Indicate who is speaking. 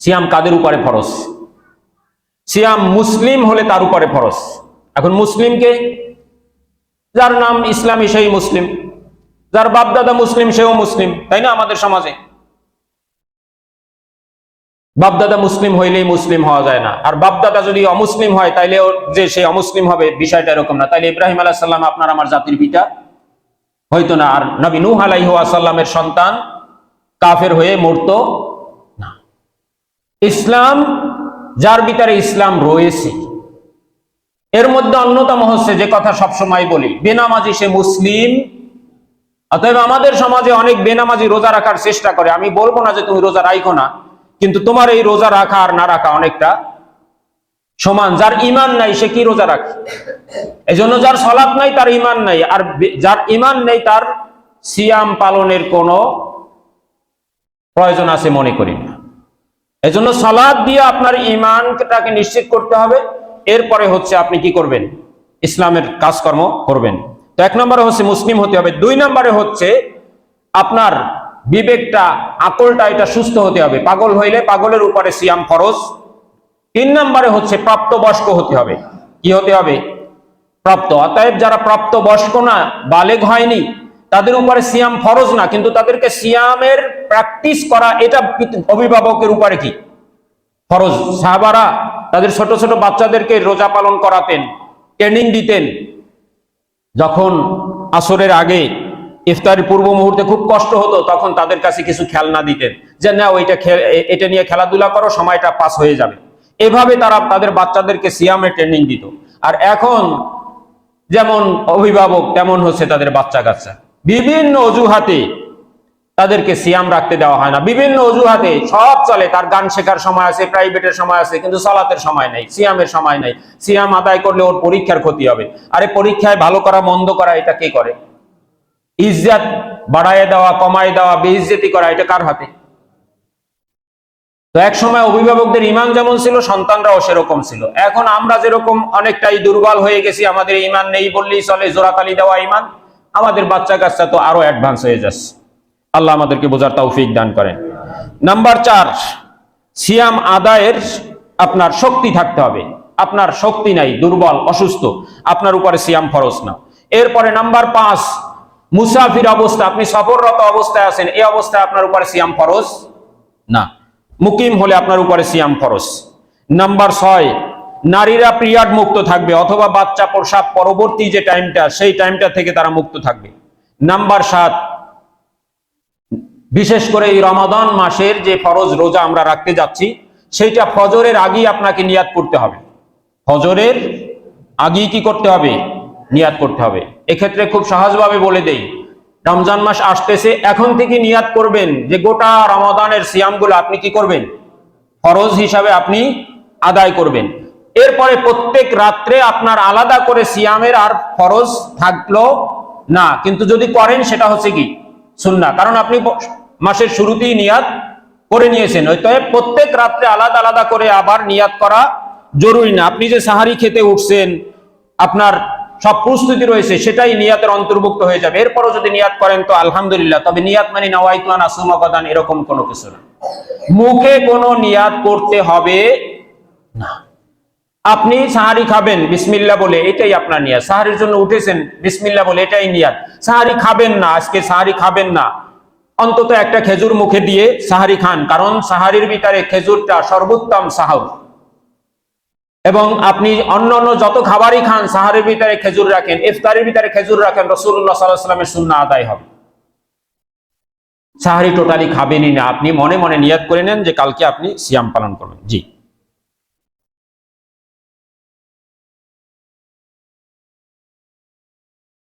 Speaker 1: সিয়াম কাদের উপরে ফরজ? সিয়াম মুসলিম হলে তার উপরে ফরজ। এখন মুসলিমকে, যার নাম ইসলামী সেই মুসলিম, যার বাপদাদা মুসলিম সেও মুসলিম, তাই না? আমাদের সমাজে বাপদাদা মুসলিম হইলেই মুসলিম হওয়া যায় না, আর বাপদাদা যদি অমুসলিম হয় তাইলে যে সে অমুসলিম হবে বিষয়টা এরকম না। তাইলে ইব্রাহিম আলাইহিস সালাম আপনার আমার জাতির পিতা হয়তো না, আর নবী নূহ আলাইহিস সালামের সন্তান কাফের হয়ে মরতো না। ইসলাম যার ভিতরে ইসলাম রয়েছে, এর মধ্যে অন্যতম হচ্ছে যে কথা সবসময় বলি, বেনামাজি সে মুসলিম। অতএব আমাদের সমাজে অনেক বেনামাজি রোজা রাখার চেষ্টা করে। আমি বলবো না যে তুমি রোজা রাখো না, কিন্তু তোমার এই রোজা রাখা আর না রাখা অনেকটা সমান। যার ঈমান নাই সে কি রোজা রাখে? এজন্য যার সালাত নাই তার ঈমান নাই, আর যার ঈমান নেই তার সিয়াম পালনের কোনো প্রয়োজন আছে মনে করি না। এজন্য সালাত দিয়ে আপনার ঈমানটাকে নিশ্চিত করতে হবে, এরপরে হচ্ছে আপনি কি করবেন? ইসলামের কাজকর্ম করবেন। তো 1 নম্বরে হচ্ছে মুসলিম হতে হবে। 2 নম্বরে হচ্ছে আপনার বিবেকটা, আকলটা এটা সুস্থ হতে হবে। পাগল হইলে পাগলের উপরে সিয়াম ফরজ। 3 নম্বরে হচ্ছে প্রাপ্তবয়স্ক হতে হবে। কি হতে হবে? প্রাপ্ত। অতএব যারা প্রাপ্তবয়স্ক না, বালেগ হয়নি, তাদের উপরে সিয়াম ফরজ না, কিন্তু তাদেরকে সিয়ামের প্র্যাকটিস করা এটা অভিভাবকের উপরে কি ফরজ। সাহাবারা তাদের ছোট ছোট বাচ্চাদেরকে রোজা পালন করাতেন, ট্রেনিং দিতেন। যখন আসরের আগে ইফতারের পূর্ব মুহূর্তে খুব কষ্ট হতো, তখন তাদের কাছে কিছু খেলনা দিতেন, যে না এটা নিয়ে খেলাধুলা করো, সময়টা পাস হয়ে যাবে। এভাবে তারা তাদের বাচ্চাদেরকে সিয়ামের ট্রেনিং দিত। আর এখন যেমন অভিভাবক তেমন হচ্ছে তাদের বাচ্চা কাচ্চা। বিভিন্ন অজুহাতে তাদেরকে সিয়াম রাখতে দেওয়া হয় না, বিভিন্ন অজুহাতে সব চলে। তার গান শেখার সময় আছে, প্রাইভেটের সময় আছে, কিন্তু সালাতের সময় নাই, সিয়ামের সময় নাই। সিয়াম আদায় করলে ওর পরীক্ষার ক্ষতি হবে। আরে পরীক্ষায় ভালো করা মন্দ করা এটা কে করে? ইজ্জত বাড়ায় দেওয়া, কমায় দেওয়া, বেইজ্জতি করা এটা কার হাতে? তো এক সময় অভিভাবকদের ঈমান যেমন ছিল, সন্তানরাও সেরকম ছিল। এখন আমরা যেরকম অনেকটাই দুর্বল হয়ে গেছি, আমাদের ঈমান নেই বললেই চলে, জোরাতালি দেওয়া ঈমান, আমাদের বাচ্চা কাচ্চা তো আরো অ্যাডভান্স হয়ে যাচ্ছে। আল্লাহ আমাদেরকে বোঝার তৌফিক দান করেন। নাম্বার 4, সিয়াম আদায়ের আপনার শক্তি থাকতে হবে। আপনার শক্তি নাই, দুর্বল, অসুস্থ, আপনার উপরে সিয়াম ফরজ না। এরপরে নাম্বার 5, মুসাফির অবস্থা, আপনি সফররত অবস্থায় আছেন, এই অবস্থায় আপনার উপরে সিয়াম ফরজ না। মুকিম হলে আপনার উপরে সিয়াম ফরজ। নাম্বার 6, নারীরা পিরিয়ড মুক্ত থাকবে, অথবা বাচ্চা প্রসব পরবর্তী যে টাইমটা, সেই টাইমটা থেকে তারা মুক্ত থাকবে। নাম্বার 7, বিশেষ করে এই রমাদান মাসের যে ফরজ রোজা আমরা রাখতে যাচ্ছি, সেইটা ফজরের আগেই আপনাকে নিয়াত করতে হবে। ফজরের আগেই কি করতে হবে? নিয়াত করতে হবে। এক্ষেত্রে খুব সহজভাবে বলে দেই, রমজান মাস আসতেছে, এখন থেকে নিয়াত করবেন যে গোটা রমাদানের সিয়ামগুলো আপনি কি করবেন? ফরজ হিসাবে আপনি আদায় করবেন। এরপরে প্রত্যেক রাত্রে আপনার আলাদা করে সিয়ামের আর ফরজ থাকলো না, কিন্তু যদি করেন সেটা হচ্ছে কি সুন্নাহ, কারণ আপনি মাসের শুরুতেই নিয়াত করে নিয়েছেন। অতএব প্রত্যেক রাত্রে আলাদা আলাদা করে আবার নিয়াত করা জরুরি না। আপনি যে সাহারি খেতে উঠছেন, আপনার সব প্রস্তুতি রয়েছে, সেটাই নিয়াতের অন্তর্ভুক্ত হয়ে যাবে। এরপরও যদি নিয়াত করেন তো আলহামদুলিল্লাহ। তবে নিয়াত মানে নাওয়াইতু আন আসুমা গাদান এরকম কোনো কিছু না, মুখে কোনো নিয়াত করতে হবে না। আপনি সাহারি খাবেন বিসমিল্লাহ বলে, এটাই আপনার নিয়াত। সাহারির জন্য উঠেছেন বিসমিল্লাহ বলে, এটাই নিয়াত। সাহারি খাবেন না, আজকে সাহারি খাবেন না, অন্তত একটা খেজুর মুখে দিয়ে সাহারি খান, কারণ সাহারির ভিতরে খেজুরটা সর্বোত্তম সাহার। এবং আপনি অন্যান্য যত খাবারই খান, সাহারির ভিতরে খেজুর রাখেন, ইফতারের ভিতরে খেজুর রাখেন, রাসূলুল্লাহ সাল্লাল্লাহু আলাইহি ওয়াসাল্লামের সুন্নাহ আদায় হবে। সাহারি টোটালি খাবেনই না, আপনি মনে মনে নিয়ত করে নেন যে কালকে আপনি সিয়াম পালন করবেন। জি।